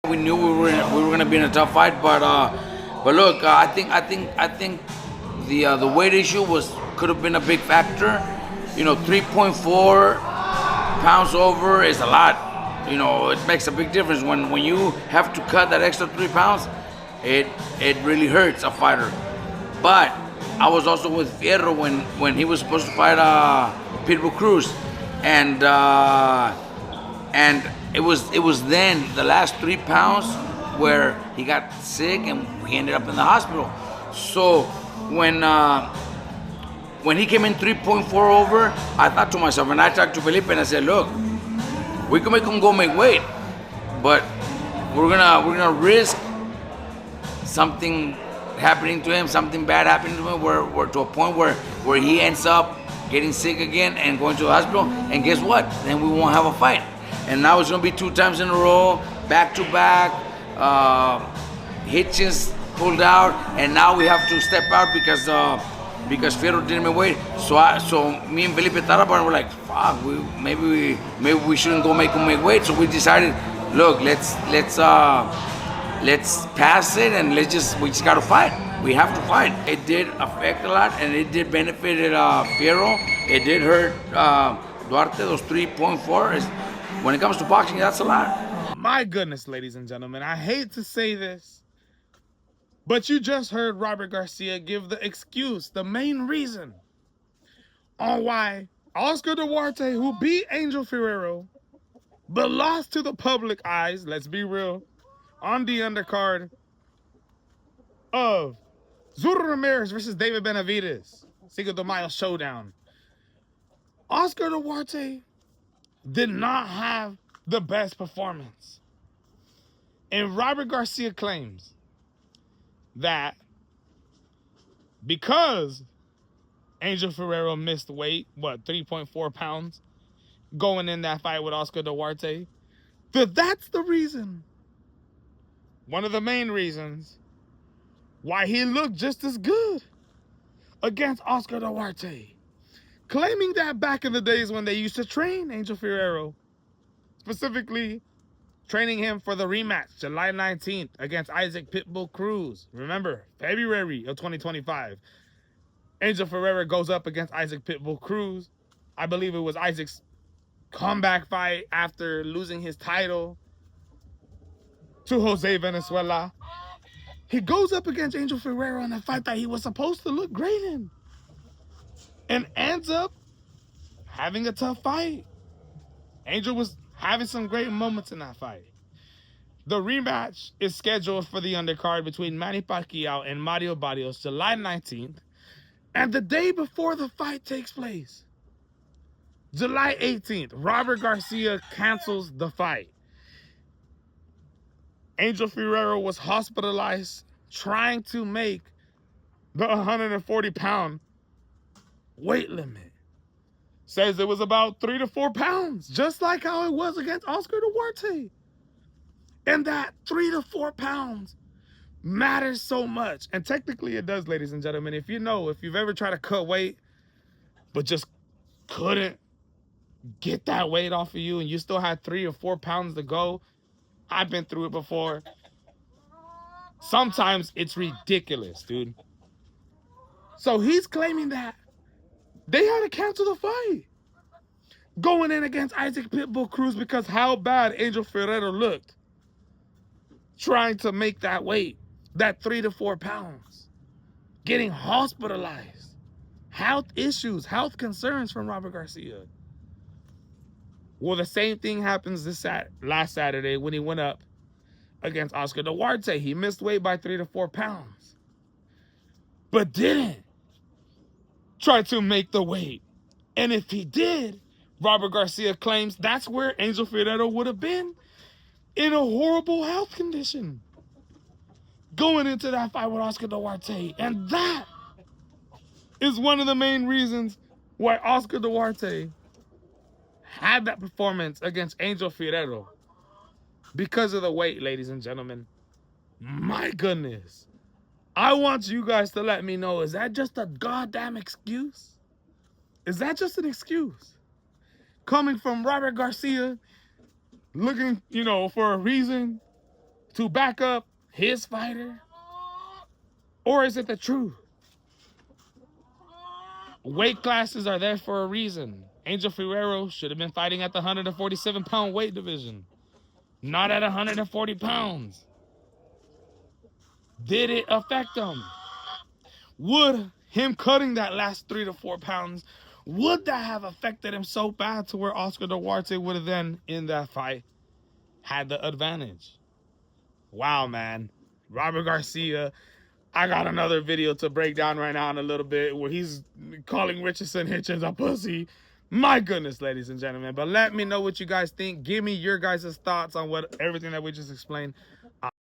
We knew we were gonna be in a tough fight, but look, I think the weight issue was could have been a big factor. 3.4 pounds over is a lot. It makes a big difference when you have to cut that extra 3 pounds. It really hurts a fighter. But I was also with Fierro when he was supposed to fight Pitbull Cruz, and and it was then the last 3 pounds where he got sick and he ended up in the hospital. So when when he came in 3.4 over, I thought to myself, and I talked to Felipe and I said, look, we can make him go make weight, but we're gonna risk something happening to him, something bad happening to him, where to a point where he ends up getting sick again and going to the hospital. And guess what? Then we won't have a fight. And now it's gonna be 2 times in a row, back to back. Hitchens pulled out, and now we have to step out because Fierro didn't make weight. So me and Felipe thought about it. We're like, fuck, maybe we shouldn't go make him make weight. So we decided, look, let's pass it and we just gotta fight. We have to fight. It did affect a lot, and it did benefit Fierro. It did hurt Duarte. Those 3.4 is, when it comes to boxing, that's a lot. My goodness, ladies and gentlemen, I hate to say this, but you just heard Robert Garcia give the excuse, the main reason on why Oscar Duarte, who beat Angel Fierro, but lost to the public eyes, let's be real, on the undercard of Zurdo Ramirez versus David Benavidez, Cinco de Mayo showdown. Oscar Duarte did not have the best performance. And Robert Garcia claims that because Angel Fierro missed weight, 3.4 pounds, going in that fight with Oscar Duarte, that's the reason, one of the main reasons, why he looked just as good against Oscar Duarte. Claiming that back in the days when they used to train Angel Fierro, specifically training him for the rematch July 19th against Isaac Pitbull Cruz. Remember, February of 2025. Angel Fierro goes up against Isaac Pitbull Cruz. I believe it was Isaac's comeback fight after losing his title to Jose Venezuela. He goes up against Angel Fierro in a fight that he was supposed to look great in, and ends up having a tough fight. Angel was having some great moments in that fight. The rematch is scheduled for the undercard between Manny Pacquiao and Mario Barrios July 19th. And the day before the fight takes place, July 18th, Robert Garcia cancels the fight. Angel Fierro was hospitalized trying to make the 140-pound weight limit. Says it was about 3 to 4 pounds, just like how it was against Oscar Duarte. And that 3 to 4 pounds matters so much. And technically it does, ladies and gentlemen. If you've ever tried to cut weight, but just couldn't get that weight off of you and you still had 3 or 4 pounds to go, I've been through it before. Sometimes it's ridiculous, dude. So he's claiming that they had to cancel the fight going in against Isaac Pitbull Cruz because how bad Angel Fierro looked trying to make that weight, that 3 to 4 pounds, getting hospitalized, health issues, health concerns from Robert Garcia. Well, the same thing happens last Saturday when he went up against Oscar Duarte. He missed weight by 3 to 4 pounds, but didn't try to make the weight. And if he did, Robert Garcia claims that's where Angel Fierro would have been, in a horrible health condition, going into that fight with Oscar Duarte. And that is one of the main reasons why Oscar Duarte had that performance against Angel Fierro, because of the weight, ladies and gentlemen. My goodness. I want you guys to let me know, is that just a goddamn excuse? Is that just an excuse? Coming from Robert Garcia, looking, for a reason to back up his fighter? Or is it the truth? Weight classes are there for a reason. Angel Fierro should have been fighting at the 147-pound weight division, not at 140 pounds. Did it affect him? Would him cutting that last 3 to 4 pounds, would that have affected him so bad to where Oscar Duarte would have then, in that fight, had the advantage? Wow, man. Robert Garcia, I got another video to break down right now in a little bit where he's calling Richardson Hitchens a pussy. My goodness, ladies and gentlemen. But let me know what you guys think. Give me your guys' thoughts on everything that we just explained.